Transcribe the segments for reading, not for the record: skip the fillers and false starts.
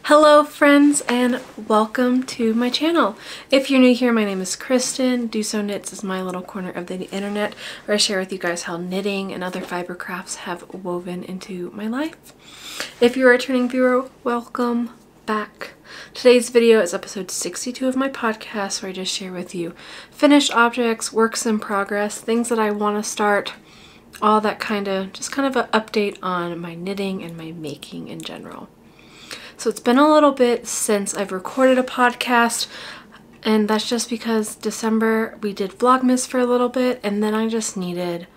Hello friends and welcome to my channel. If you're new here, my name is Kristen. DoSo Knits is my little corner of the internet where I share with you guys how knitting and other fiber crafts have woven into my life. If you're a returning viewer, welcome back. Today's video is episode 62 of my podcast where I just share with you finished objects, works in progress, things that I want to start, all that kind of an update on my knitting and my making in general. So it's been a little bit since I've recorded a podcast, and that's just because December we did Vlogmas for a little bit, and then I just needed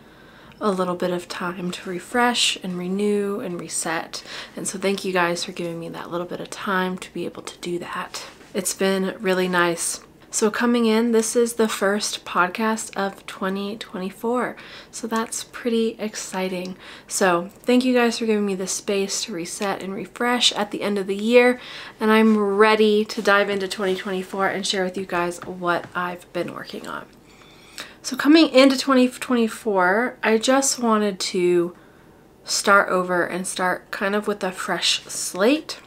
a little bit of time to refresh and renew and reset. And so thank you guys for giving me that little bit of time to be able to do that. It's been really nice. So coming in, this is the first podcast of 2024. So that's pretty exciting. So thank you guys for giving me the space to reset and refresh at the end of the year. And I'm ready to dive into 2024 and share with you guys what I've been working on. So coming into 2024, I just wanted to start over and start kind of with a fresh slate.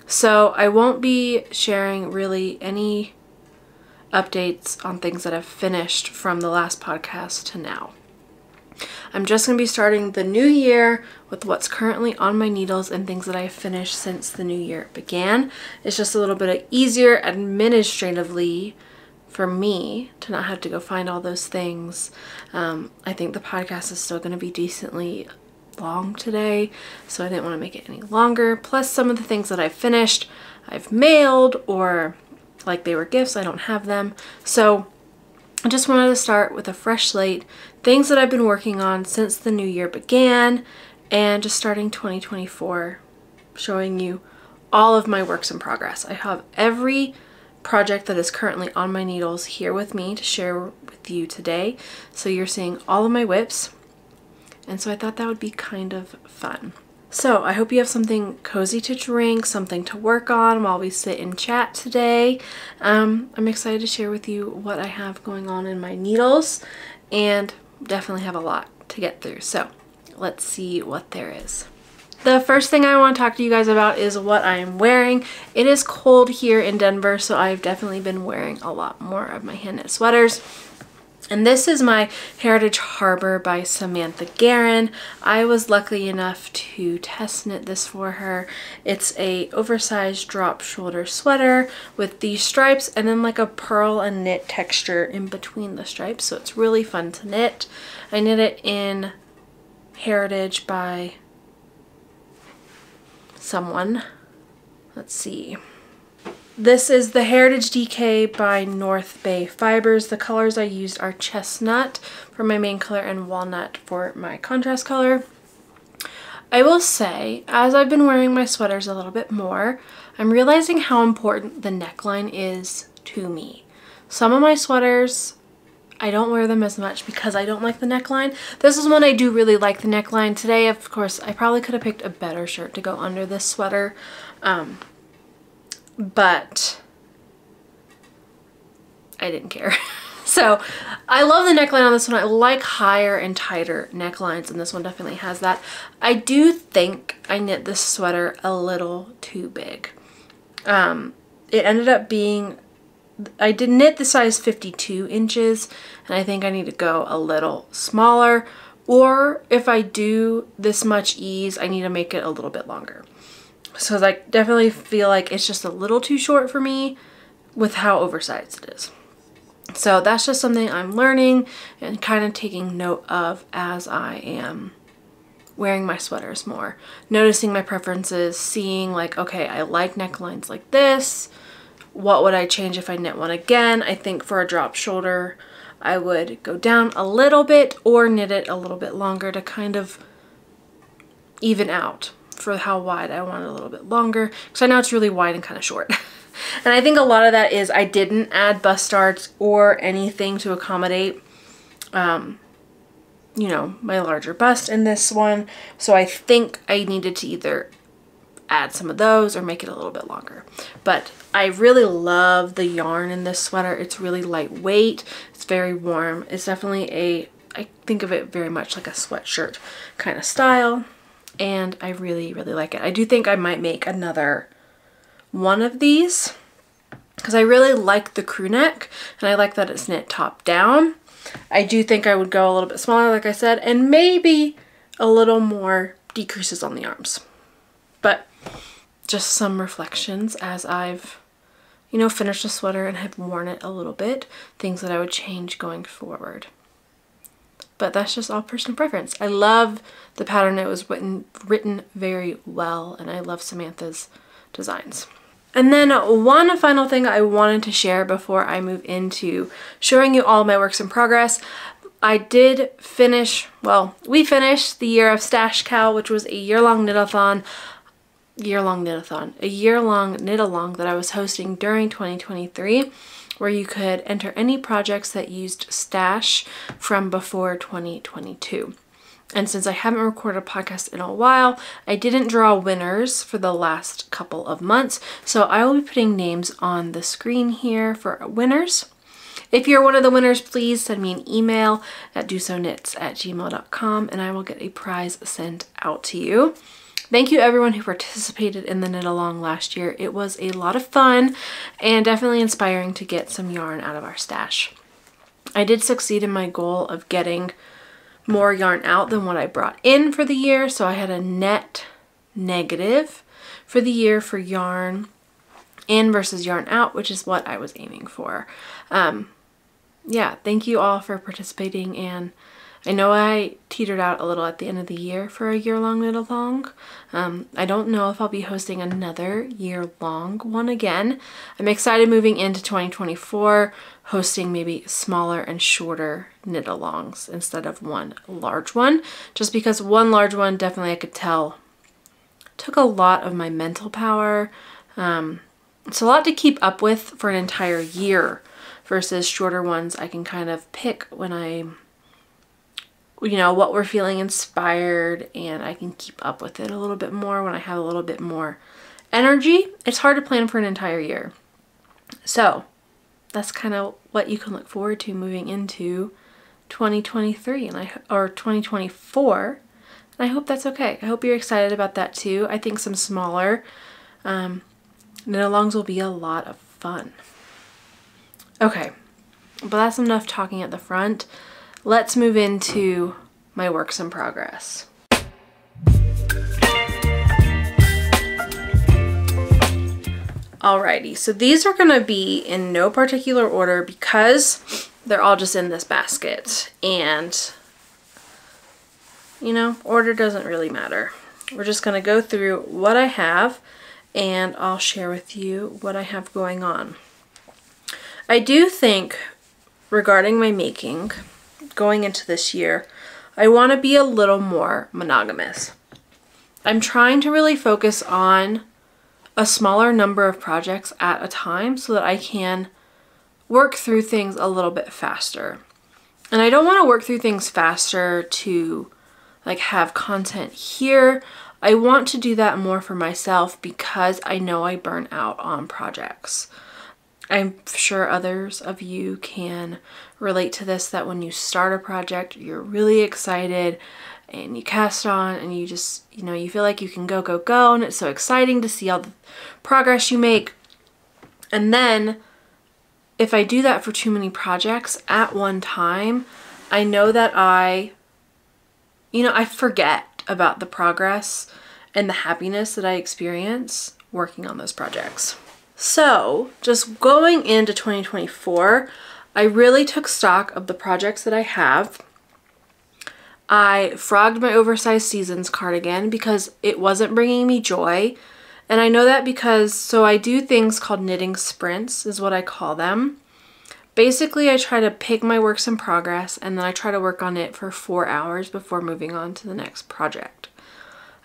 So I won't be sharing really any updates on things that I've finished from the last podcast to now. I'm just going to be starting the new year with what's currently on my needles and things that I have finished since the new year began. It's just a little bit easier administratively for me to not have to go find all those things. I think the podcast is still going to be decently long today, so I didn't want to make it any longer. Plus some of the things that I've finished, I've mailed or like they were gifts, I don't have them. So I just wanted to start with a fresh slate, things that I've been working on since the new year began, and just starting 2024, showing you all of my works in progress. I have every project that is currently on my needles here with me to share with you today. So you're seeing all of my whips, and so I thought that would be kind of fun. So I hope you have something cozy to drink, something to work on while we sit and chat today. I'm excited to share with you what I have going on in my needles, and definitely have a lot to get through. So let's see what there is. The first thing I want to talk to you guys about is what I am wearing. It is cold here in Denver, so I've definitely been wearing a lot more of my hand knit sweaters. And this is my Heritage Harbor by Samantha Guerin. I was lucky enough to test knit this for her. It's a oversized drop shoulder sweater with these stripes and then like a pearl and knit texture in between the stripes. So it's really fun to knit. I knit it in Heritage by someone. Let's see. This is the Heritage DK by North Bay Fibers. The colors I used are chestnut for my main color and walnut for my contrast color. I will say, as I've been wearing my sweaters a little bit more, I'm realizing how important the neckline is to me. Some of my sweaters, I don't wear them as much because I don't like the neckline. This is one I do really like the neckline. Today, of course, I probably could have picked a better shirt to go under this sweater. But I didn't care. So I love the neckline on this one. I like higher and tighter necklines, and this one definitely has that. I do think I knit this sweater a little too big. It ended up being, I did knit the size 52 inches, and I think I need to go a little smaller, or if I do this much ease, I need to make it a little bit longer. So I definitely feel like it's just a little too short for me with how oversized it is. So that's just something I'm learning and kind of taking note of as I am wearing my sweaters more. Noticing my preferences, seeing like, okay, I like necklines like this. What would I change if I knit one again? I think for a drop shoulder, I would go down a little bit or knit it a little bit longer to kind of even out. For how wide I want it a little bit longer, because I know it's really wide and kind of short. And I think a lot of that is I didn't add bust darts or anything to accommodate you know, my larger bust in this one. So I think I needed to either add some of those or make it a little bit longer. But I really love the yarn in this sweater. It's really lightweight. It's very warm. It's definitely I think of it very much like a sweatshirt kind of style. And I really, really like it. I do think I might make another one of these because I really like the crew neck and I like that it's knit top down. I do think I would go a little bit smaller, like I said, and maybe a little more decreases on the arms. But just some reflections as I've, you know, finished the sweater and have worn it a little bit, things that I would change going forward. But that's just all personal preference. I love the pattern. It was written very well, and I love Samantha's designs. And then one final thing I wanted to share before I move into showing you all my works in progress. I did finish, well, we finished the Year of Stash KAL, which was a year-long knit-a-thon, a year-long knit-along that I was hosting during 2023, where you could enter any projects that used stash from before 2022. And since I haven't recorded a podcast in a while, I didn't draw winners for the last couple of months. So I will be putting names on the screen here for winners. If you're one of the winners, please send me an email at dosoknits@gmail.com and I will get a prize sent out to you. Thank you everyone who participated in the knit along last year. It was a lot of fun and definitely inspiring to get some yarn out of our stash. I did succeed in my goal of getting more yarn out than what I brought in for the year, so I had a net negative for the year for yarn in versus yarn out, which is what I was aiming for. Yeah, thank you all for participating, and I know I teetered out a little at the end of the year for a year-long knit-along. I don't know if I'll be hosting another year-long one again. I'm excited moving into 2024, hosting maybe smaller and shorter knit-alongs instead of one large one, just because one large one definitely I could tell took a lot of my mental power. It's a lot to keep up with for an entire year versus shorter ones I can kind of pick when I'm, you know, what we're feeling inspired, and I can keep up with it a little bit more when I have a little bit more energy. It's hard to plan for an entire year. So that's kind of what you can look forward to moving into 2023 or 2024. And I hope that's okay. I hope you're excited about that too. I think some smaller knit-alongs will be a lot of fun. Okay, but that's enough talking at the front. Let's move into my works in progress. Alrighty, so these are gonna be in no particular order because they're all just in this basket, and you know, order doesn't really matter. We're just gonna go through what I have and I'll share with you what I have going on. I do think regarding my making, going into this year, I want to be a little more monogamous. I'm trying to really focus on a smaller number of projects at a time so that I can work through things a little bit faster. And I don't want to work through things faster to like have content here. I want to do that more for myself because I know I burn out on projects. I'm sure others of you can relate to this, that when you start a project, you're really excited and you cast on and you just, you know, you feel like you can go, go, go, and it's so exciting to see all the progress you make. And then if I do that for too many projects at one time, I know that I forget about the progress and the happiness that I experience working on those projects. So just going into 2024, I really took stock of the projects that I have. I frogged my oversized seasons cardigan because it wasn't bringing me joy. And I know that because, so I do things called knitting sprints is what I call them. Basically, I try to pick my works in progress and then I try to work on it for 4 hours before moving on to the next project.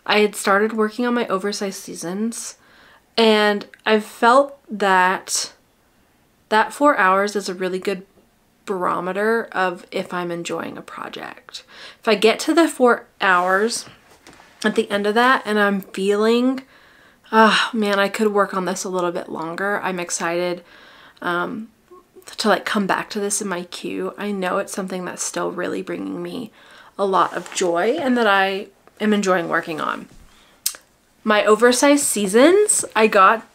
I had started working on my oversized seasons, and I've felt that 4 hours is a really good barometer of if I'm enjoying a project. If I get to the 4 hours at the end of that and I'm feeling, oh man, I could work on this a little bit longer, I'm excited to like come back to this in my queue. I know it's something that's still really bringing me a lot of joy and that I am enjoying working on. My oversized seasons, I got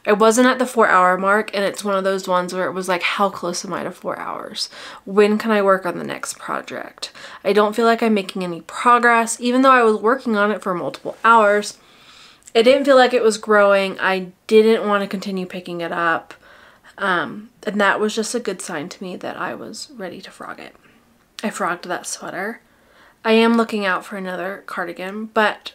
I wasn't at the 4-hour mark, and it's one of those ones where it was like, how close am I to 4 hours? When can I work on the next project? I don't feel like I'm making any progress, even though I was working on it for multiple hours. It didn't feel like it was growing. I didn't want to continue picking it up. And that was just a good sign to me that I was ready to frog it. I frogged that sweater. I am looking out for another cardigan, but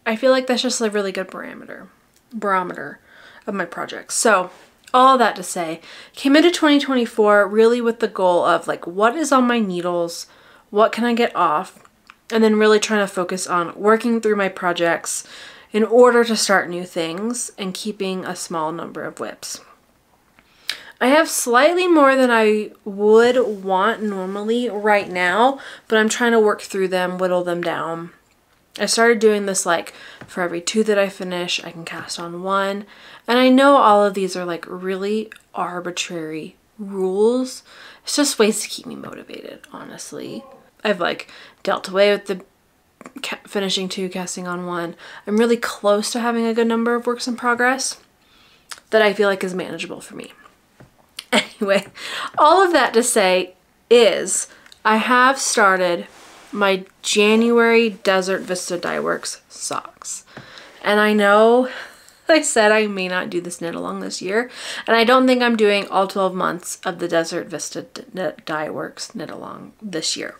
I feel like that's just a really good barometer of my projects. So all that to say, came into 2024 really with the goal of like, what is on my needles? What can I get off? And then really trying to focus on working through my projects in order to start new things and keeping a small number of whips. I have slightly more than I would want normally right now, but I'm trying to work through them, whittle them down. I started doing this like for every 2 that I finish, I can cast on 1. And I know all of these are like really arbitrary rules. It's just ways to keep me motivated, honestly. I've like dealt away with the finishing 2, casting on 1. I'm really close to having a good number of works in progress that I feel like is manageable for me. Anyway, all of that to say is I have started my January Desert Vista Dye Works socks. And I know I said I may not do this knit along this year, and I don't think I'm doing all 12 months of the Desert Vista Dye Works knit along this year.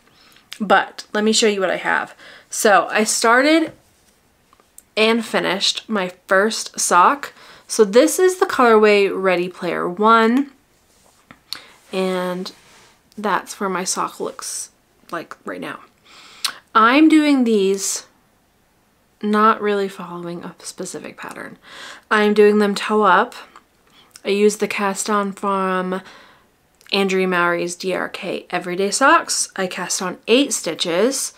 But let me show you what I have. So I started and finished my first sock. So this is the colorway Ready Player 1. And that's where my sock looks like right now. I'm doing these not really following a specific pattern. I'm doing them toe up. I use the cast on from Andrea Mowry's DRK Everyday Socks. I cast on 8 stitches.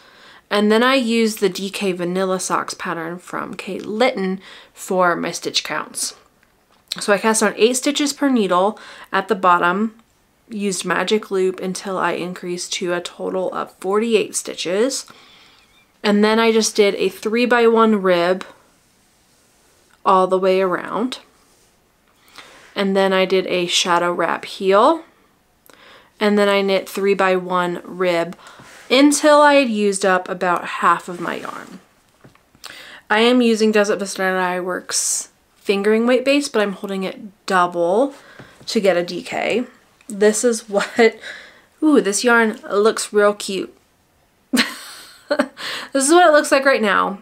And then I use the DK Vanilla Socks pattern from Kate Litton for my stitch counts. So I cast on 8 stitches per needle at the bottom, used magic loop until I increased to a total of 48 stitches. And then I just did a 3x1 rib all the way around. And then I did a shadow wrap heel. And then I knit 3x1 rib until I had used up about half of my yarn. I am using Desert Vista Dye Works fingering weight base, but I'm holding it double to get a DK. This is what, ooh, this yarn looks real cute. This is what it looks like right now.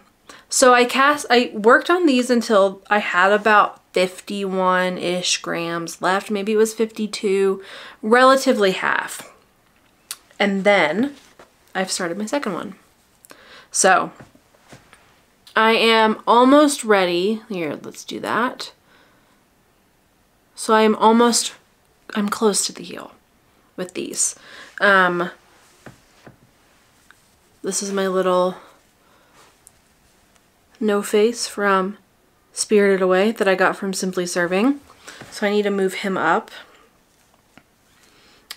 So I worked on these until I had about 51-ish grams left. Maybe it was 52, relatively half. And then I've started my second one. So I am almost ready. Here, let's do that. So I'm close to the heel with these. This is my little no face from Spirited Away that I got from Simply Serving. So I need to move him up.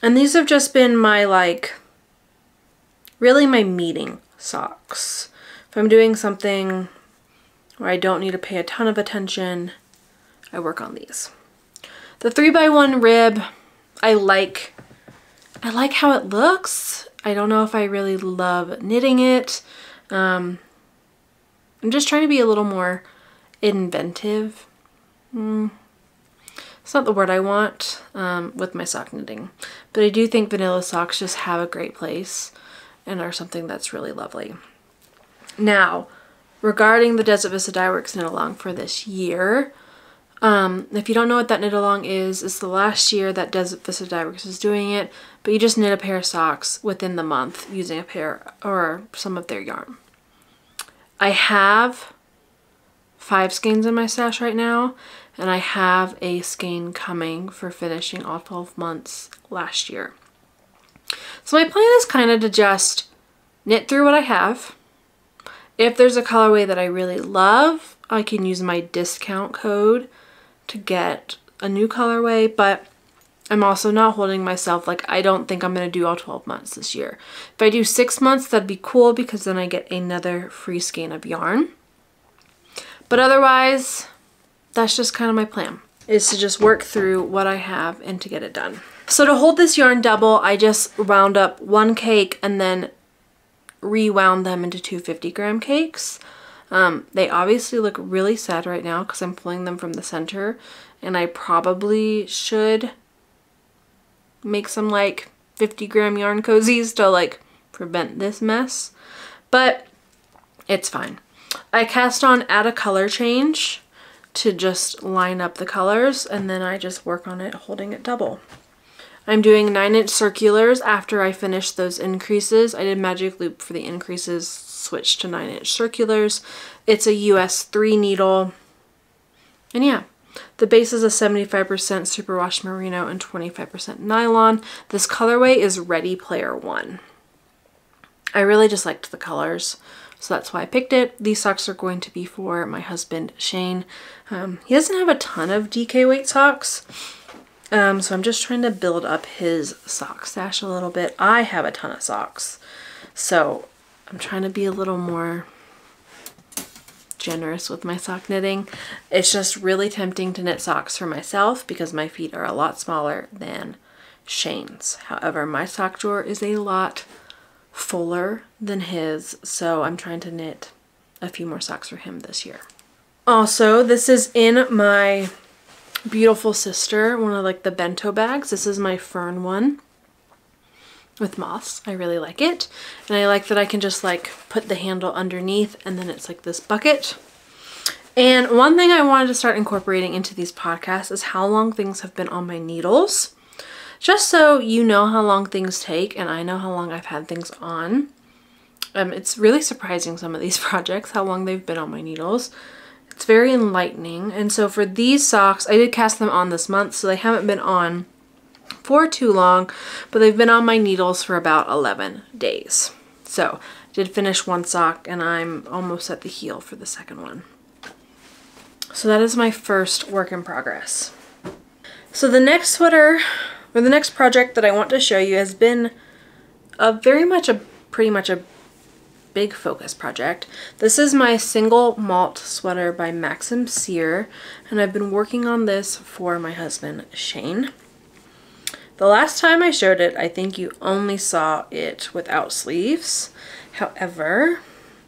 And these have just been my, like, really my meeting socks. If I'm doing something where I don't need to pay a ton of attention, I work on these. The 3x1 rib, I like how it looks. I don't know if I really love knitting it. I'm just trying to be a little more inventive. It's not the word I want with my sock knitting, but I do think vanilla socks just have a great place and are something that's really lovely. Now, regarding the Desert Vista Dye Works knit along for this year, if you don't know what that knit along is, it's the last year that Desert Vista Dye Works is doing it, but you just knit a pair of socks within the month using a pair or some of their yarn. I have 5 skeins in my stash right now, and I have a skein coming for finishing all 12 months last year. So my plan is kind of to just knit through what I have. If there's a colorway that I really love, I can use my discount code to get a new colorway, but I'm also not holding myself, like, I don't think I'm going to do all 12 months this year. If I do 6 months, that'd be cool because then I get another free skein of yarn. But otherwise, that's just kind of my plan. is to just work through what I have and to get it done. So to hold this yarn double, I just wound up one cake and then rewound them into two 50-gram cakes. They obviously look really sad right now because I'm pulling them from the center, and I probably should make some like 50-gram yarn cozies to like prevent this mess, but it's fine. I cast on add a color change to just line up the colors, and then I just work on it holding it double. I'm doing 9-inch circulars after I finish those increases. I did magic loop for the increases, switched to 9-inch circulars. It's a US 3 needle. And yeah, the base is a 75% superwash merino and 25% nylon. This colorway is Ready Player One. I really just liked the colors, so that's why I picked it. These socks are going to be for my husband, Shane. He doesn't have a ton of DK weight socks, so I'm just trying to build up his sock stash a little bit. I have a ton of socks, so I'm trying to be a little more generous with my sock knitting. It's just really tempting to knit socks for myself because my feet are a lot smaller than Shane's. However, my sock drawer is a lot fuller than his, so I'm trying to knit a few more socks for him this year. Also, this is in my Beautiful Sister, one of like the bento bags. This is my fern one with moss. I really like it, and I like that I can just like put the handle underneath and then it's like this bucket. And one thing I wanted to start incorporating into these podcasts is how long things have been on my needles, just so you know how long things take and I know how long I've had things on. It's really surprising, some of these projects, how long they've been on my needles. It's very enlightening. And so for these socks, I did cast them on this month, so they haven't been on for too long, but they've been on my needles for about 11 days. So I did finish one sock and I'm almost at the heel for the second one. So that is my first work in progress. So the next sweater, or the next project that I want to show you, has been pretty much a big focus project. This is my single malt sweater by Maxim Cyr, and I've been working on this for my husband Shane. The last time I showed it, I think you only saw it without sleeves. However,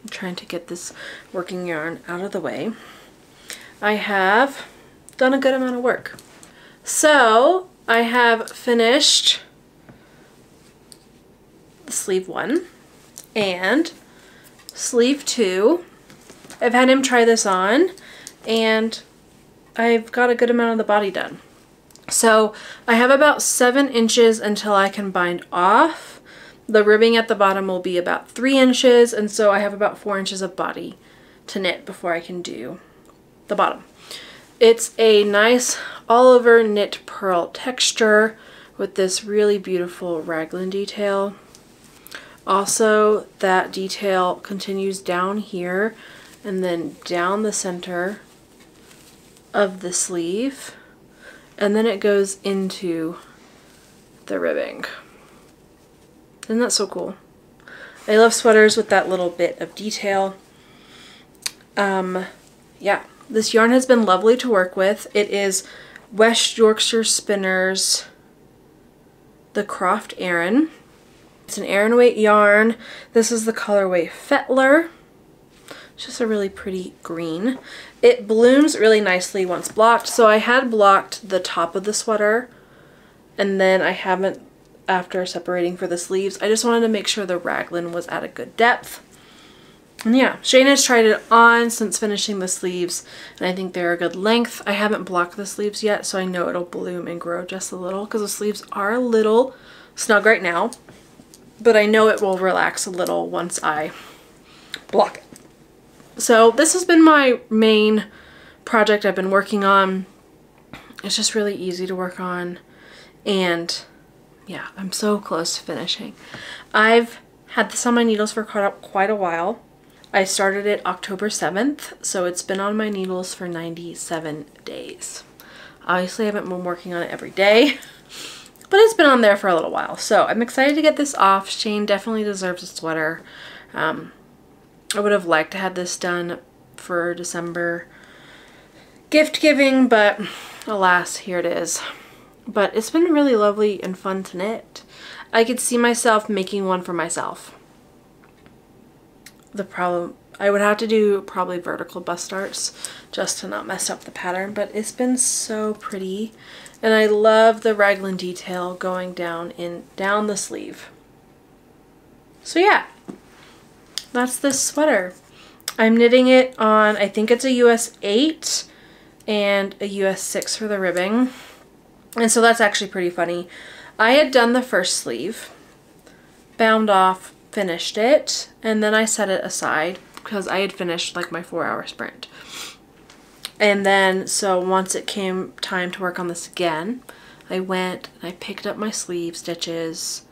I'm trying to get this working yarn out of the way. I have done a good amount of work. So I have finished sleeve 1 and sleeve 2. I've had him try this on and I've got a good amount of the body done. So I have about 7 inches until I can bind off. The ribbing at the bottom will be about 3 inches, and so I have about 4 inches of body to knit before I can do the bottom. It's a nice all over knit pearl texture with this really beautiful raglan detail. Also, that detail continues down here and then down the center of the sleeve, and then it goes into the ribbing. Isn't that so cool? I love sweaters with that little bit of detail. Yeah, this yarn has been lovely to work with. It is West Yorkshire Spinners, the Croft Aran. It's an Aran weight yarn. This is the colorway Fettler. It's just a really pretty green. It blooms really nicely once blocked. So I had blocked the top of the sweater, and then I haven't after separating for the sleeves. I just wanted to make sure the raglan was at a good depth. And yeah, Shane has tried it on since finishing the sleeves, and I think they're a good length. I haven't blocked the sleeves yet, so I know it'll bloom and grow just a little because the sleeves are a little snug right now, but I know it will relax a little once I block it. So this has been my main project I've been working on. It's just really easy to work on, and yeah, I'm so close to finishing. I've had this on my needles for quite a while. I started it October 7th, so it's been on my needles for 97 days. Obviously, I haven't been working on it every day, but it's been on there for a little while. So I'm excited to get this off. Shane definitely deserves a sweater. I would have liked to have this done for December gift giving, but alas, here it is. But it's been really lovely and fun to knit. I could see myself making one for myself. The problem, I would have to do probably vertical bust darts just to not mess up the pattern, but it's been so pretty. And I love the raglan detail going down the sleeve. So yeah, that's this sweater. I'm knitting it on, I think it's a US 8 and a US 6 for the ribbing. And so that's actually pretty funny. I had done the first sleeve, bound off, finished it, and then I set it aside because I had finished like my 4-hour sprint. And then, so once it came time to work on this again, I went and I picked up my sleeve stitches,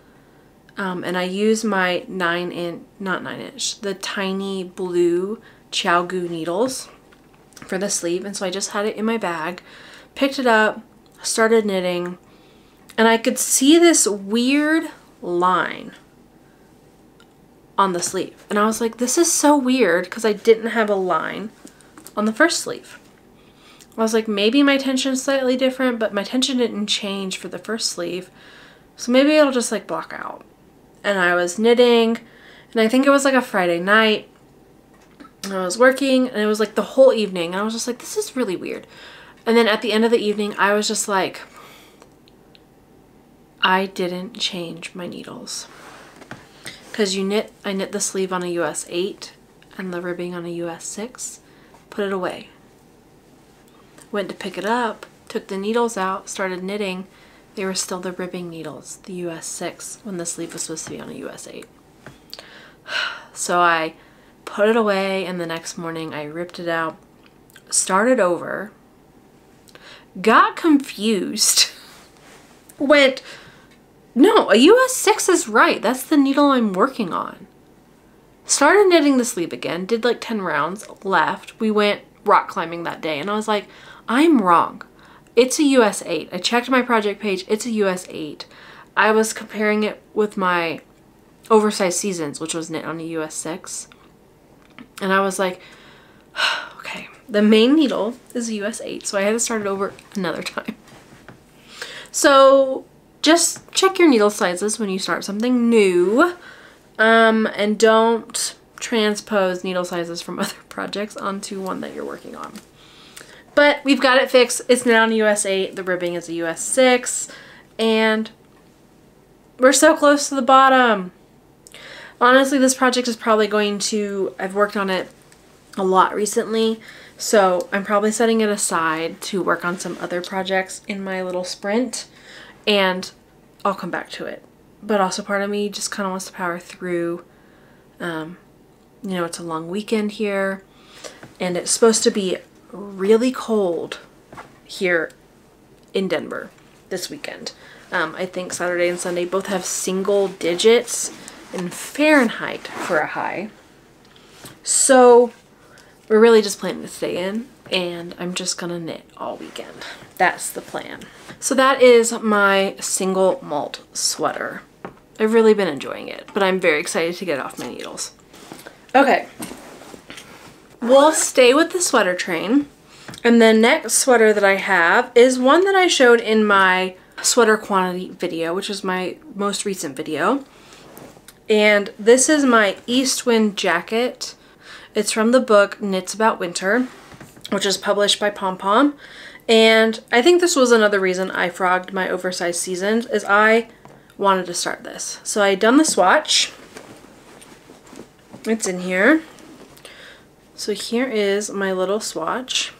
and I used my the tiny blue Chow-Goo needles for the sleeve. And so I just had it in my bag, picked it up, started knitting, and I could see this weird line on the sleeve. And I was like, this is so weird, because I didn't have a line on the first sleeve. I was like, maybe my tension is slightly different, but my tension didn't change for the first sleeve. So maybe it'll just like block out. And I was knitting, and I think it was like a Friday night, and I was working, and it was like the whole evening. And I was just like, this is really weird. And then at the end of the evening, I was just like, I didn't change my needles. Because I knit the sleeve on a US 8 and the ribbing on a US 6, put it away. Went to pick it up, took the needles out, started knitting. They were still the ribbing needles, the US 6, when the sleeve was supposed to be on a US 8. So I put it away, and the next morning I ripped it out, started over, got confused, went, no, a US 6 is right. That's the needle I'm working on. Started knitting the sleeve again, did like 10 rounds, left. We went rock climbing that day, and I was like, I'm wrong. It's a US 8. I checked my project page. It's a US 8. I was comparing it with my oversized seasons, which was knit on a US 6. And I was like, okay, the main needle is a US 8, so I had to start it over another time. So just check your needle sizes when you start something new, and don't transpose needle sizes from other projects onto one that you're working on. But we've got it fixed. It's now on a US 8, the ribbing is a US 6, and we're so close to the bottom. Honestly, this project is probably going to, I've worked on it a lot recently, so I'm probably setting it aside to work on some other projects in my little sprint, and I'll come back to it. But also part of me just kind of wants to power through. You know, it's a long weekend here, and it's supposed to be really cold here in Denver this weekend. I think Saturday and Sunday both have single digits in Fahrenheit for a high. So we're really just planning to stay in, and I'm just gonna knit all weekend. That's the plan. So that is my single malt sweater. I've really been enjoying it, but I'm very excited to get off my needles. Okay, we'll stay with the sweater train. And the next sweater that I have is one that I showed in my sweater quantity video, which is my most recent video. And this is my Eastwind jacket. It's from the book Knits About Winter, which is published by Pom Pom. And I think this was another reason I frogged my oversized seasons, is I wanted to start this. So I had done the swatch. It's in here. So here is my little swatch.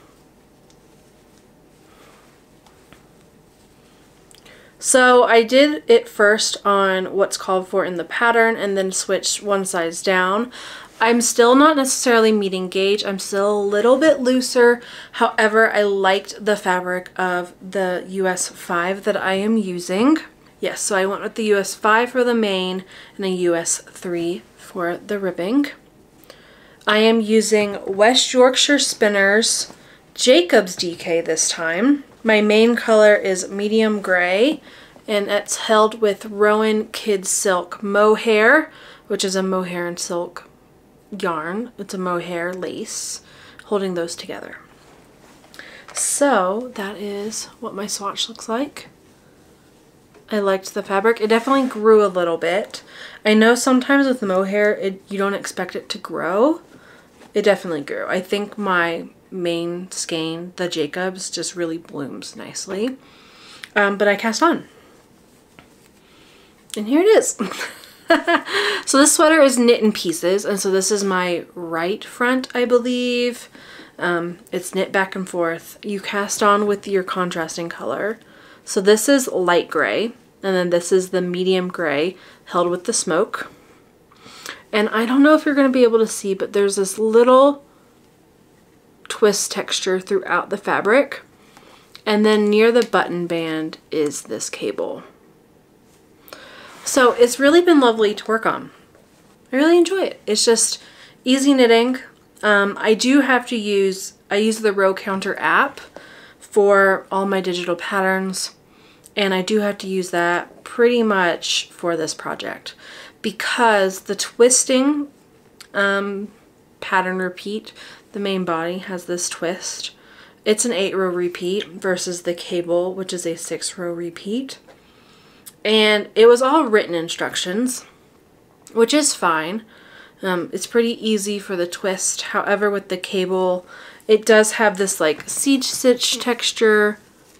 So I did it first on what's called for in the pattern, and then switched one size down. I'm still not necessarily meeting gauge. I'm still a little bit looser. However, I liked the fabric of the US 5 that I am using. Yes, so I went with the US 5 for the main and a US 3 for the ribbing. I am using West Yorkshire Spinners Jacob's DK this time. My main color is medium gray, and it's held with Rowan Kids Silk Mohair, which is a mohair and silk yarn. It's a mohair lace, holding those together. So that is what my swatch looks like. I liked the fabric. It definitely grew a little bit. I know sometimes with mohair, you don't expect it to grow. It definitely grew. I think my main skein, the Jacobs, just really blooms nicely. But I cast on. And here it is. So this sweater is knit in pieces, and so this is my right front, I believe. It's knit back and forth. You cast on with your contrasting color. So this is light gray, and then this is the medium gray held with the smoke. And I don't know if you're going to be able to see, but there's this little twist texture throughout the fabric. And then near the button band is this cable. So it's really been lovely to work on. I really enjoy it. It's just easy knitting. I use the Row Counter app for all my digital patterns, and I do have to use that pretty much for this project because the twisting pattern repeat, the main body has this twist. It's an 8-row repeat versus the cable, which is a 6-row repeat. And it was all written instructions, which is fine. It's pretty easy for the twist. However, with the cable, it does have this like seed stitch texture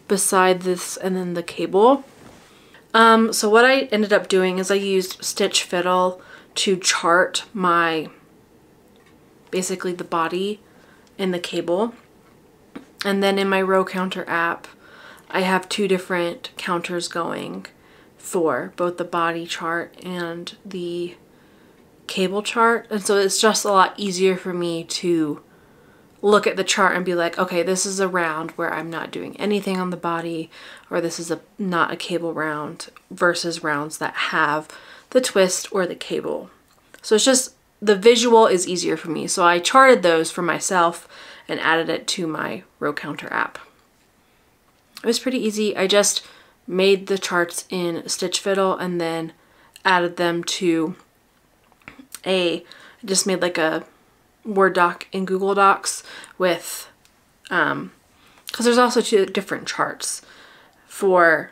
beside this and then the cable. So what I ended up doing is I used Stitch Fiddle to chart basically the body and the cable. And then in my Row Counter app, I have 2 different counters going for both the body chart and the cable chart. And so it's just a lot easier for me to look at the chart and be like, okay, this is a round where I'm not doing anything on the body, or this is not a cable round versus rounds that have the twist or the cable. So it's just, the visual is easier for me. So I charted those for myself and added it to my Row Counter app. It was pretty easy. I just made the charts in Stitch Fiddle and then added them to I just made like a Word doc in Google Docs with, because there's also 2 different charts. For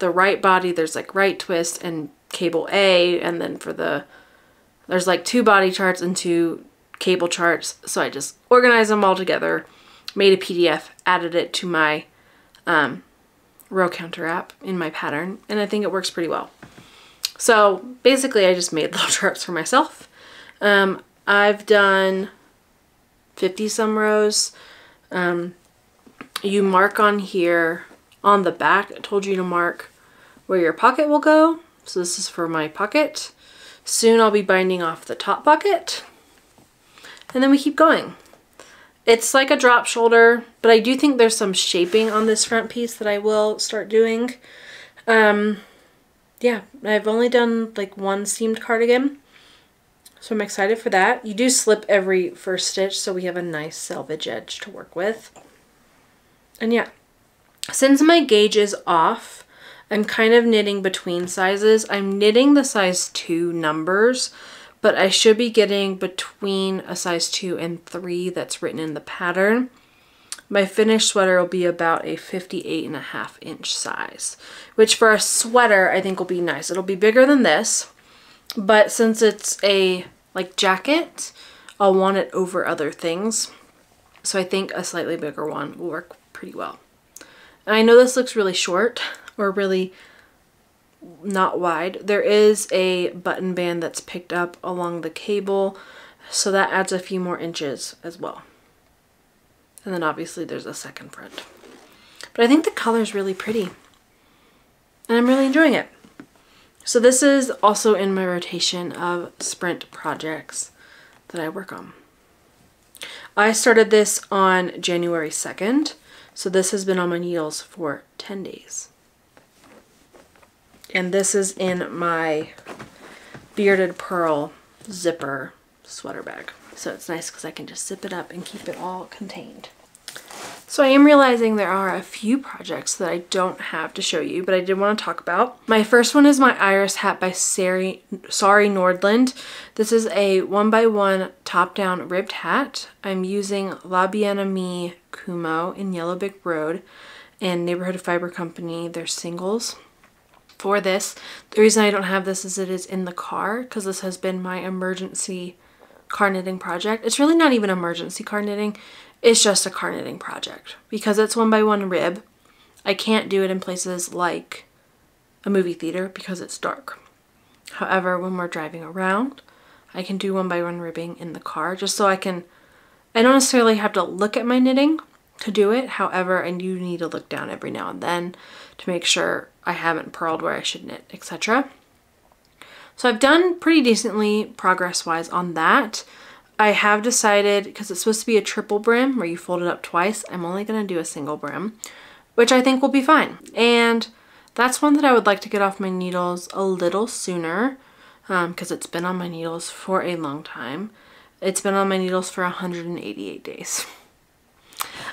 the right body, there's like right twist and cable A, and then for there's like 2 body charts and 2 cable charts. So I just organized them all together, made a PDF, added it to my Row Counter app in my pattern, and I think it works pretty well. So basically I just made little charts for myself. I've done 50 some rows. You mark on here on the back. I told you to mark where your pocket will go. So this is for my pocket. Soon I'll be binding off the top pocket. And then we keep going. It's like a drop shoulder, but I do think there's some shaping on this front piece that I will start doing. Yeah, I've only done like 1 seamed cardigan, so I'm excited for that. You do slip every first stitch, so we have a nice selvage edge to work with. And yeah, since my gauge is off, I'm kind of knitting between sizes. I'm knitting the size 2 numbers, but I should be getting between a size 2 and 3 that's written in the pattern. My finished sweater will be about a 58.5 inch size, which for a sweater I think will be nice. It'll be bigger than this, but since it's a like jacket, I'll want it over other things. So I think a slightly bigger one will work pretty well. And I know this looks really short or really not wide. There is a button band that's picked up along the cable, so that adds a few more inches as well. And then obviously there's a second front. But I think the color is really pretty, and I'm really enjoying it. So this is also in my rotation of sprint projects that I work on. I started this on January 2nd, so this has been on my needles for 10 days. And this is in my bearded pearl zipper sweater bag. So it's nice because I can just zip it up and keep it all contained. So I am realizing there are a few projects that I don't have to show you, but I did want to talk about. My first one is my iris hat by Sari Nordland. This is a 1x1 top-down ribbed hat. I'm using La Bien Amie Kumo in Yellow Brick Road and Neighborhood Fiber Company, their singles. For this, the reason I don't have this is it is in the car because this has been my emergency car knitting project. It's really not even emergency car knitting. It's just a car knitting project because it's 1x1 rib. I can't do it in places like a movie theater because it's dark. However, when we're driving around, I can do 1x1 ribbing in the car just so I don't necessarily have to look at my knitting to do it. However, I do need to look down every now and then to make sure I haven't purled where I should knit, etc. So I've done pretty decently progress-wise on that. I have decided, because it's supposed to be a triple brim where you fold it up twice, I'm only going to do a single brim, which I think will be fine. And that's one that I would like to get off my needles a little sooner because it's been on my needles for a long time. It's been on my needles for 188 days.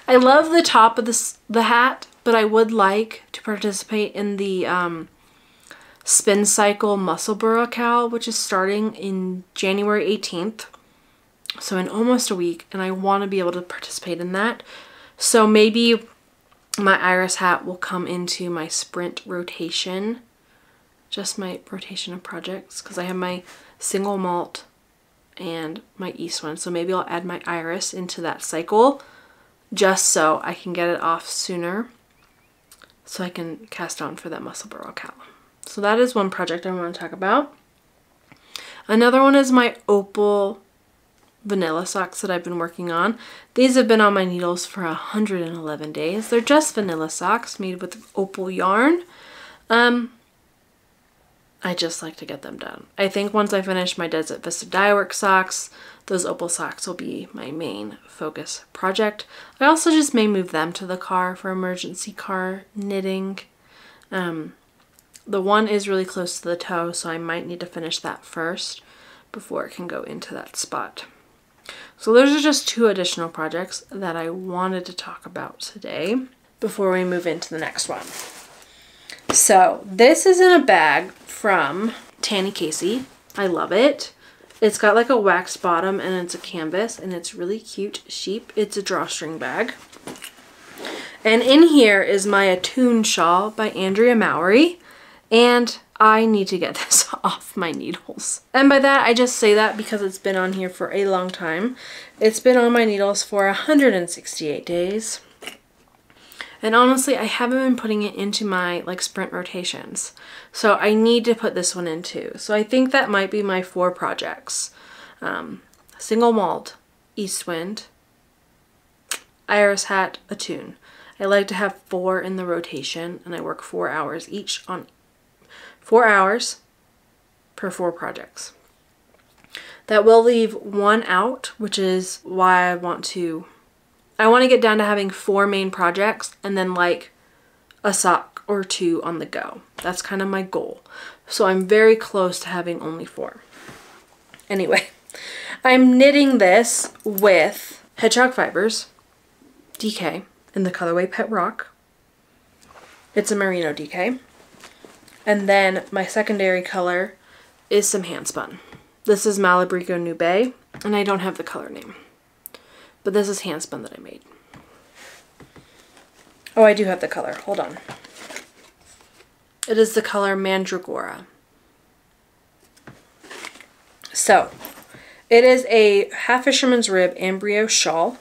I love the top of the hat, but I would like to participate in the Spincycle Musselburgh KAL, which is starting in January 18th. So in almost a week, and I want to be able to participate in that. So maybe my iris hat will come into my sprint rotation, just my rotation of projects, because I have my single malt and my Eastwind. So maybe I'll add my iris into that cycle just so I can get it off sooner so I can cast on for that Musselburgh KAL. So that is one project I want to talk about. Another one is my Opal vanilla socks that I've been working on. These have been on my needles for 111 days. They're just vanilla socks made with opal yarn. I just like to get them done. I think once I finish my Desert Vista Dyework socks, those opal socks will be my main focus project. I also just may move them to the car for emergency car knitting. The one is really close to the toe, so I might need to finish that first before it can go into that spot. So those are just two additional projects that I wanted to talk about today before we move into the next one. So this is in a bag from Tanny Casey. I love it. It's got like a wax bottom and it's a canvas and it's really cute sheep. It's a drawstring bag. And in here is my Attune Shawl by Andrea Mowry. And I need to get this off my needles. And by that, I just say that because it's been on here for a long time. It's been on my needles for 168 days. And honestly, I haven't been putting it into my like sprint rotations. So I need to put this one in too. So I think that might be my 4 projects. Single malt, Eastwind, iris hat, Attune. I like to have 4 in the rotation and I work 4 hours each on 4 hours per 4 projects. That will leave 1 out, which is why I want to get down to having 4 main projects and then like a sock or 2 on the go. That's kind of my goal. So I'm very close to having only 4. Anyway, I'm knitting this with Hedgehog Fibers DK in the colorway Pet Rock. It's a merino DK. And then my secondary color is some hand spun. This is Malabrigo Nube, and I don't have the color name. But this is hand spun that I made. Oh, I do have the color. Hold on. It is the color Mandragora. So, it is a half fisherman's rib embryo shawl.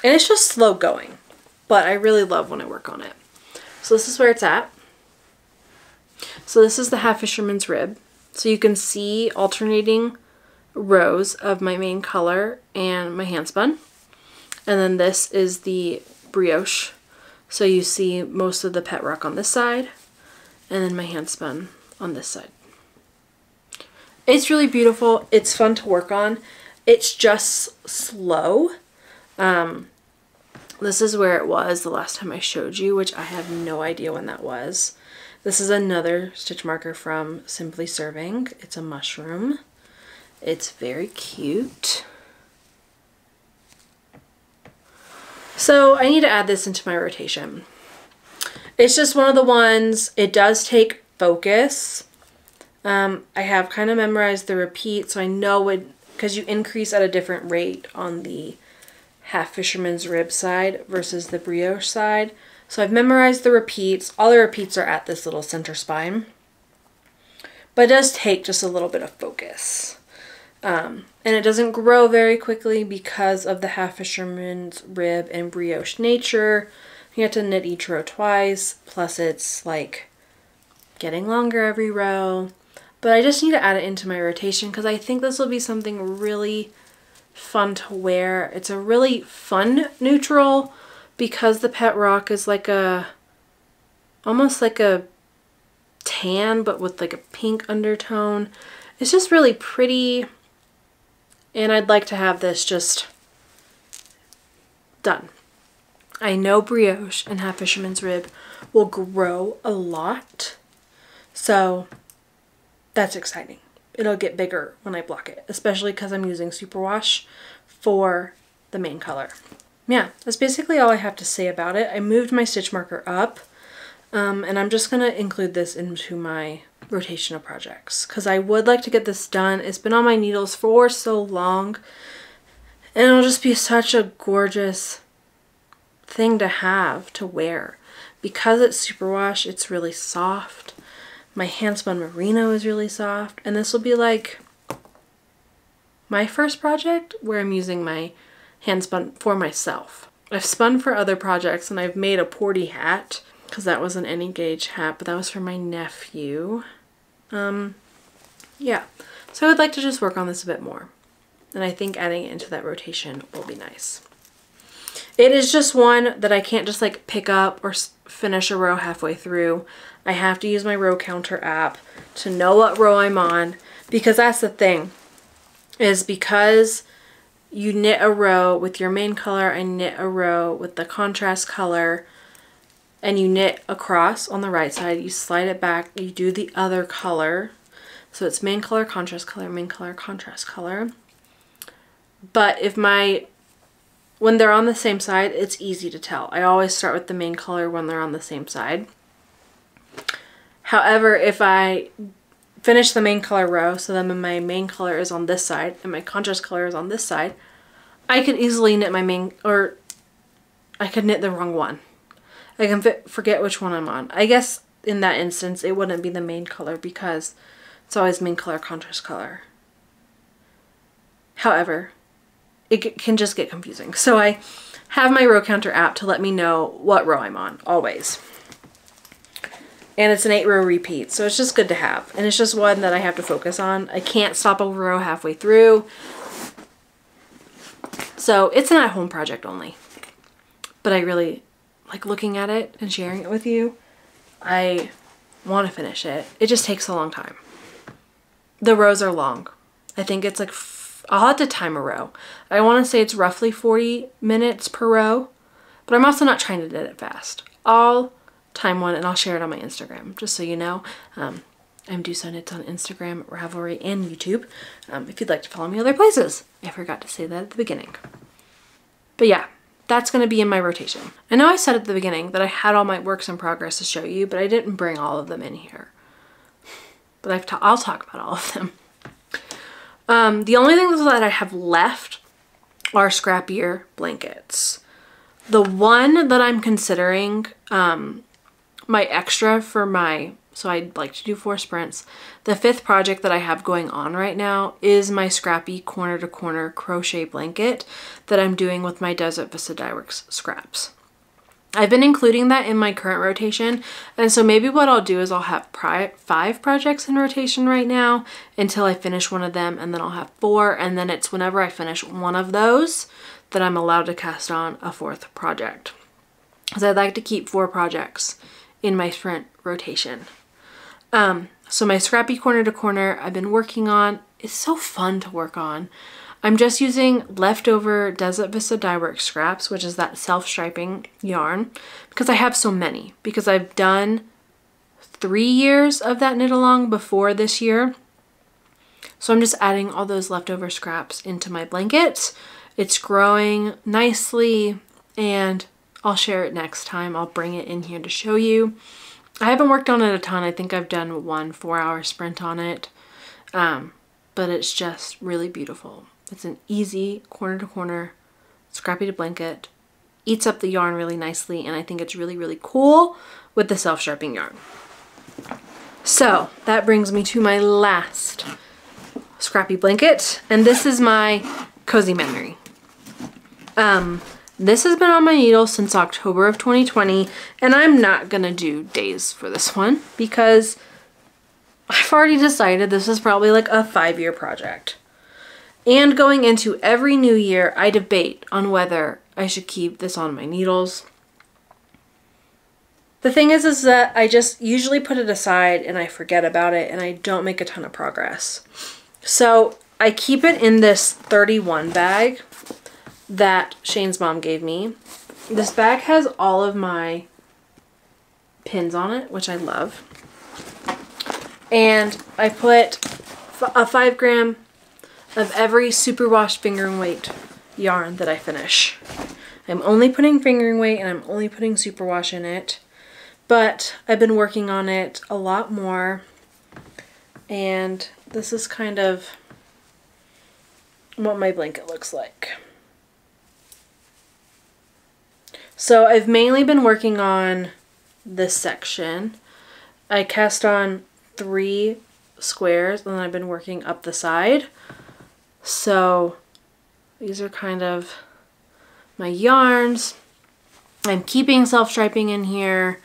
And it's just slow going, but I really love when I work on it. So this is where it's at. So this is the half fisherman's rib. So you can see alternating rows of my main color and my hand spun. And then this is the brioche. So you see most of the Pet Rock on this side and then my hand spun on this side. It's really beautiful. It's fun to work on. It's just slow. This is where it was the last time I showed you, which I have no idea when that was. This is another stitch marker from Simply Serving. It's a mushroom. It's very cute. So I need to add this into my rotation. It's just one of the ones, it does take focus. I have kind of memorized the repeat, so I know it, because you increase at a different rate on the half fisherman's rib side versus the brioche side. So I've memorized the repeats. All the repeats are at this little center spine. But it does take just a little bit of focus. And it doesn't grow very quickly because of the half fisherman's rib and brioche nature. You have to knit each row twice, plus it's like getting longer every row. But I just need to add it into my rotation because I think this will be something really fun to wear. It's a really fun neutral because the pet rock is like almost like a tan but with like a pink undertone. It's just really pretty, and I'd like to have this just done. I know brioche and half fisherman's rib will grow a lot, so that's exciting. It'll get bigger when I block it, especially because I'm using superwash for the main color. Yeah, that's basically all I have to say about it. I moved my stitch marker up, and I'm just going to include this into my rotation of projects because I would like to get this done. It's been on my needles for so long, and it'll just be such a gorgeous thing to have to wear. Because it's superwash, it's really soft. My handspun merino is really soft, and this will be like my first project where I'm using my handspun for myself. I've spun for other projects, and I've made a porty hat because that was an any gauge hat, but that was for my nephew. Yeah, so I would like to just work on this a bit more, and I think adding it into that rotation will be nice. It is just one that I can't just like pick up or finish a row halfway through. I have to use my row counter app to know what row I'm on, because that's the thing, is because you knit a row with your main color and knit a row with the contrast color, and you knit across on the right side, you slide it back, you do the other color. So it's main color, contrast color, main color, contrast color. But when they're on the same side, it's easy to tell. I always start with the main color when they're on the same side. However, if I finish the main color row, so then my main color is on this side and my contrast color is on this side, I could easily knit my main, or I could knit the wrong one. I can forget which one I'm on. I guess in that instance, it wouldn't be the main color because it's always main color, contrast color. However, it can just get confusing. So I have my row counter app to let me know what row I'm on, always. And it's an 8-row repeat, so it's just good to have. And it's just one that I have to focus on. I can't stop a row halfway through. So it's an at-home project only. But I really like looking at it and sharing it with you. I want to finish it. It just takes a long time. The rows are long. I think it's like, I'll have to time a row. I want to say it's roughly 40 minutes per row, but I'm also not trying to knit it fast. I'll time one and I'll share it on my Instagram, just so you know. I'm DoSo Knits on Instagram, Ravelry, and YouTube, if you'd like to follow me other places. I forgot to say that at the beginning. But yeah, that's going to be in my rotation. I know I said at the beginning that I had all my works in progress to show you, but I didn't bring all of them in here. But I'll talk about all of them. The only things that I have left are scrappier blankets. The one that I'm considering my extra for so I'd like to do 4 sprints. The 5th project that I have going on right now is my scrappy corner to corner crochet blanket that I'm doing with my Desert Vista Dyeworks scraps. I've been including that in my current rotation, and so maybe what I'll do is I'll have 5 projects in rotation right now until I finish one of them, and then I'll have 4, and then it's whenever I finish one of those that I'm allowed to cast on a 4th project. Because I'd like to keep 4 projects in my sprint rotation. So my scrappy corner to corner I've been working on. It's so fun to work on. I'm just using leftover Desert Vista Dyeworks scraps, which is that self-striping yarn, because I have so many, because I've done 3 years of that knit along before this year. So I'm just adding all those leftover scraps into my blanket. It's growing nicely. and I'll share it next time. I'll bring it in here to show you. I haven't worked on it a ton. I think I've done one 4-hour sprint on it, but it's just really beautiful. It's an easy corner to corner, scrappy to blanket, eats up the yarn really nicely, and I think it's really, really cool with the self-sharpening yarn. So that brings me to my last scrappy blanket, and this is my Cozy Memory. This has been on my needle since October of 2020, and I'm not gonna do days for this one because I've already decided this is probably like a 5-year project. And going into every new year, I debate on whether I should keep this on my needles. The thing is that I just usually put it aside and I forget about it and I don't make a ton of progress. So I keep it in this 31 bag that Shane's mom gave me. This bag has all of my pins on it, which I love. And I put a 5 gram of every superwash fingering weight yarn that I finish. I'm only putting fingering weight and I'm only putting superwash in it, but I've been working on it a lot more, and this is kind of what my blanket looks like. So I've mainly been working on this section. I cast on 3 squares and then I've been working up the side. So these are kind of my yarns. I'm keeping self-striping in here.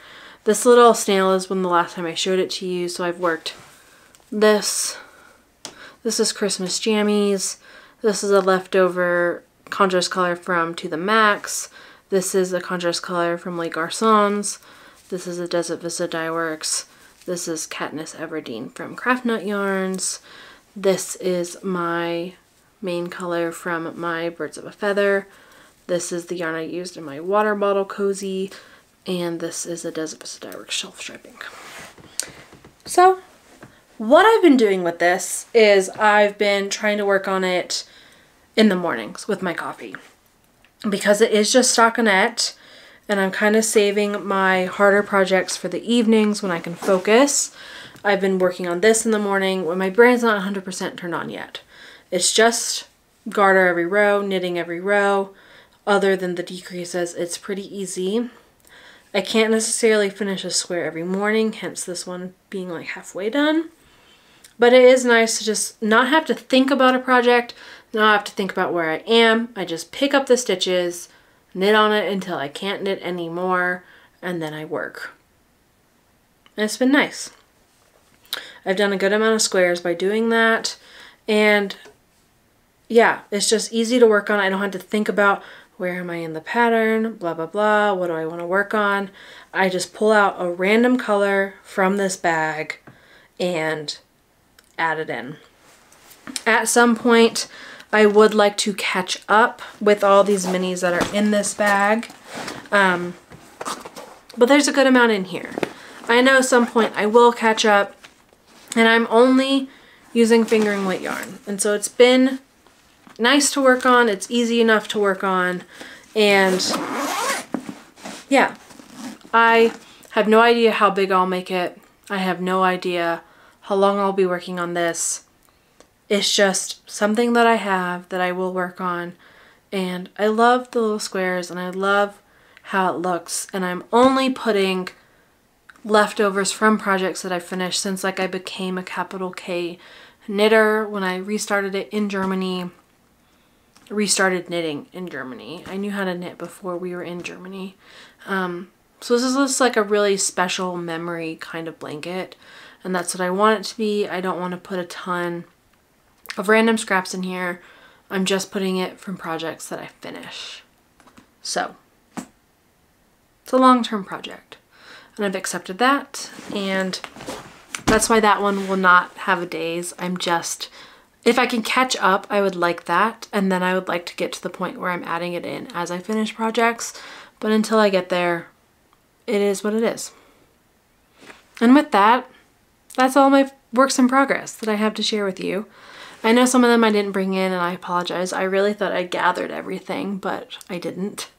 This little snail is when the last time I showed it to you. So I've worked this. This is Christmas Jammies. This is a leftover contrast color from To The Max. This is a contrast color from Les Garçons. This is a Desert Vista Dye Works. This is Katniss Everdeen from Craft Nut Yarns. This is my main color from my Birds of a Feather. This is the yarn I used in my water bottle cozy. And this is a Desert Vista Dye Works shelf striping. So what I've been doing with this is I've been trying to work on it in the mornings with my coffee, because it is just stockinette, and I'm kind of saving my harder projects for the evenings when I can focus. I've been working on this in the morning when my brain's not 100% turned on yet. It's just garter every row, knitting every row. Other than the decreases, it's pretty easy. I can't necessarily finish a square every morning, hence this one being like halfway done. But it is nice to just not have to think about a project, not have to think about where I am. I just pick up the stitches, knit on it until I can't knit anymore, and then I work. And it's been nice. I've done a good amount of squares by doing that, and yeah, it's just easy to work on. I don't have to think about where am I in the pattern, blah, blah, blah, what do I want to work on. I just pull out a random color from this bag and add it in. At some point, I would like to catch up with all these minis that are in this bag, but there's a good amount in here. I know at some point I will catch up, and I'm only using fingering weight yarn, and so it's been nice to work on. It's easy enough to work on, and yeah, I have no idea how big I'll make it. I have no idea how long I'll be working on this. It's just something that I have that I will work on, and I love the little squares and I love how it looks, and I'm only putting leftovers from projects that I finished since like I became a capital K knitter when I restarted it in Germany. Restarted knitting in Germany. I knew how to knit before we were in Germany. So this is just like a really special memory kind of blanket, and that's what I want it to be. I don't want to put a ton of random scraps in here. I'm just putting it from projects that I finish. So it's a long-term project, and I've accepted that, and that's why that one will not have a days. I'm just, if I can catch up, I would like that, and then I would like to get to the point where I'm adding it in as I finish projects, but until I get there, it is what it is. And with that, that's all my works in progress that I have to share with you. I know some of them I didn't bring in, and I apologize. I really thought I gathered everything, but I didn't.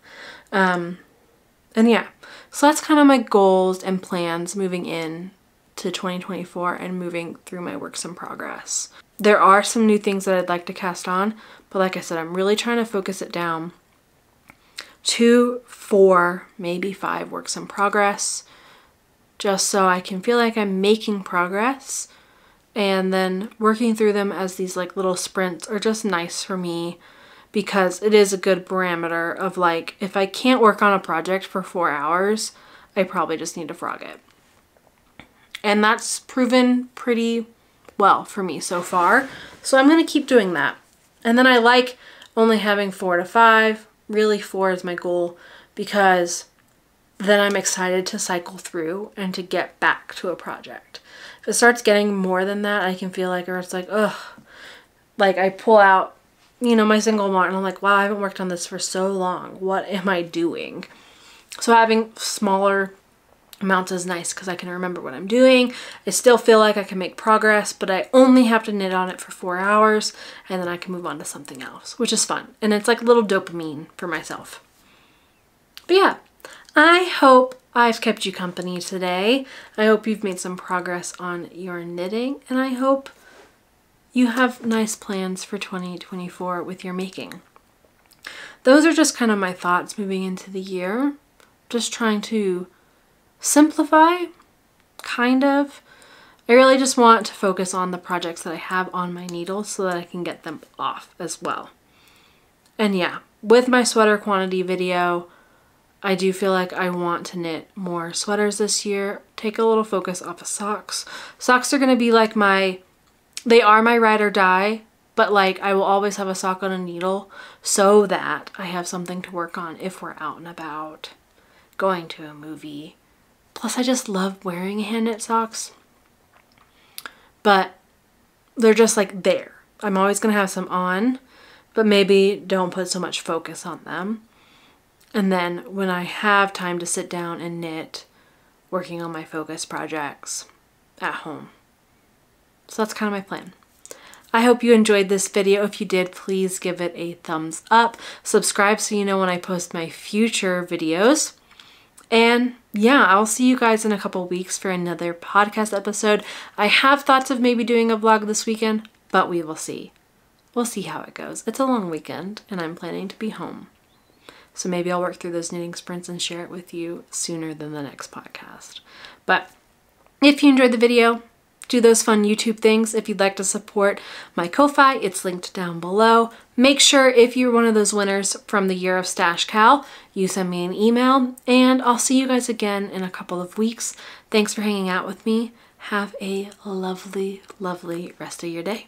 And yeah, so that's kind of my goals and plans moving in to 2024 and moving through my works in progress. There are some new things that I'd like to cast on, but like I said, I'm really trying to focus it down to 4, maybe 5 works in progress, just so I can feel like I'm making progress, and then working through them as these like little sprints are just nice for me, because it is a good parameter of like, if I can't work on a project for 4 hours, I probably just need to frog it. And that's proven pretty well for me so far. So I'm going to keep doing that. And then I like only having 4 to 5. Really 4 is my goal, because then I'm excited to cycle through and to get back to a project. If it starts getting more than that, I can feel like, or it's like, ugh, like I pull out, you know, my single mart and I'm like, wow, I haven't worked on this for so long. What am I doing? So having smaller amounts is nice because I can remember what I'm doing. I still feel like I can make progress, but I only have to knit on it for 4 hours and then I can move on to something else, which is fun. And it's like a little dopamine for myself. But yeah, I hope I've kept you company today. I hope you've made some progress on your knitting, and I hope you have nice plans for 2024 with your making. Those are just kind of my thoughts moving into the year. Just trying to simplify, kind of. I really just want to focus on the projects that I have on my needle so that I can get them off as well. And yeah, with my sweater quantity video, I do feel like I want to knit more sweaters this year. Take a little focus off of socks. Socks are going to be like they are my ride or die, but like I will always have a sock on a needle so that I have something to work on if we're out and about, going to a movie. Plus I just love wearing hand knit socks, but they're just like there. I'm always going to have some on, but maybe don't put so much focus on them. And then when I have time to sit down and knit, working on my focus projects at home. So that's kind of my plan. I hope you enjoyed this video. If you did, please give it a thumbs up. Subscribe so you know when I post my future videos. And yeah, I'll see you guys in a couple weeks for another podcast episode. I have thoughts of maybe doing a vlog this weekend, but we will see. We'll see how it goes. It's a long weekend and I'm planning to be home. So maybe I'll work through those knitting sprints and share it with you sooner than the next podcast. But if you enjoyed the video, do those fun YouTube things. If you'd like to support my Ko-Fi, it's linked down below. Make sure if you're one of those winners from the Year of Stash KAL, you send me an email, and I'll see you guys again in a couple of weeks. Thanks for hanging out with me. Have a lovely, lovely rest of your day.